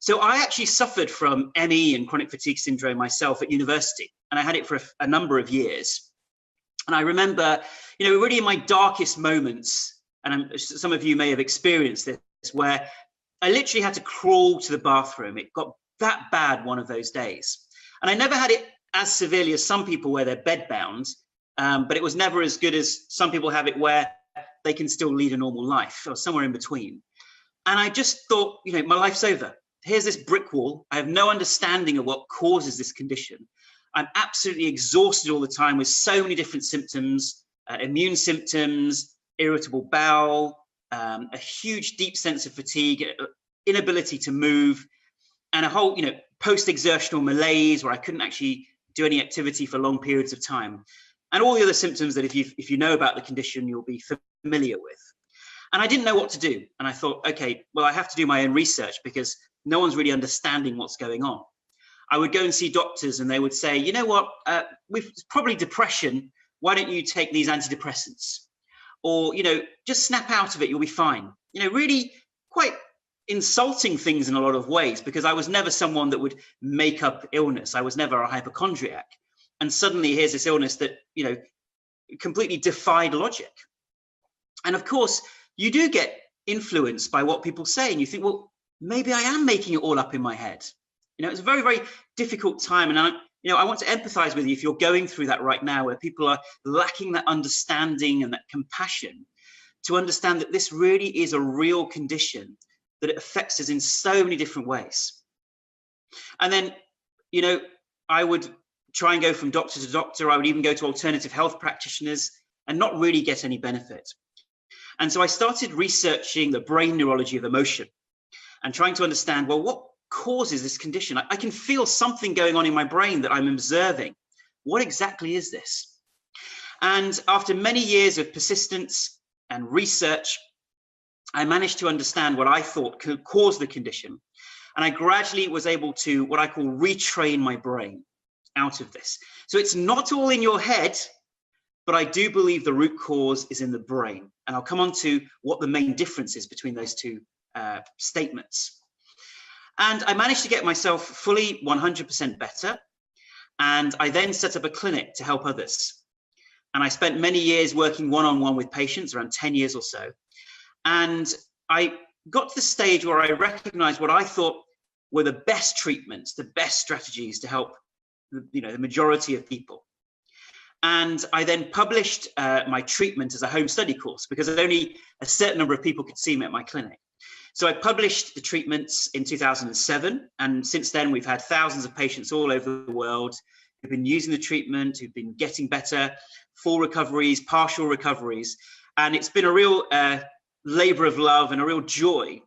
So I actually suffered from ME and chronic fatigue syndrome myself at university, and I had it for a number of years. And I remember, really in my darkest moments, and some of you may have experienced this, where I literally had to crawl to the bathroom. It got that bad one of those days. And I never had it as severely as some people where they're bedbound, but it was never as good as some people have it where they can still lead a normal life, or somewhere in between. And I just thought, my life's over. Here's this brick wall. I have no understanding of what causes this condition. I'm absolutely exhausted all the time with so many different symptoms, immune symptoms, irritable bowel, a huge deep sense of fatigue, inability to move, and a whole, post-exertional malaise where I couldn't actually do any activity for long periods of time. And all the other symptoms that if you know about the condition, you'll be familiar with. And I didn't know what to do. And I thought, okay, well, I have to do my own research because no one's really understanding what's going on. I would go and see doctors and they would say, you know what, it's probably depression. Why don't you take these antidepressants? Or, just snap out of it, you'll be fine. Really quite insulting things in a lot of ways, because I was never someone that would make up illness. I was never a hypochondriac. And suddenly here's this illness that, completely defied logic. And of course, you do get influenced by what people say. And you think, well, maybe I am making it all up in my head. It's a very, very difficult time. And I want to empathize with you if you're going through that right now, where people are lacking that understanding and that compassion to understand that this really is a real condition, that it affects us in so many different ways. And then, I would try and go from doctor to doctor. I would even go to alternative health practitioners and not really get any benefit. And so I started researching the brain neurology of emotion and trying to understand, well, what causes this condition? I can feel something going on in my brain that I'm observing. What exactly is this? And after many years of persistence and research, I managed to understand what I thought could cause the condition. And I gradually was able to, what I call, retrain my brain out of this. So it's not all in your head, but I do believe the root cause is in the brain. And I'll come on to what the main difference is between those two statements. And I managed to get myself fully 100% better. And I then set up a clinic to help others. And I spent many years working one-on-one with patients, around 10 years or so. And I got to the stage where I recognized what I thought were the best treatments, the best strategies to help the majority of people. And I then published my treatment as a home study course, because only a certain number of people could see me at my clinic. So I published the treatments in 2007. And since then, we've had thousands of patients all over the world who've been using the treatment, who've been getting better, full recoveries, partial recoveries. And it's been a real labor of love and a real joy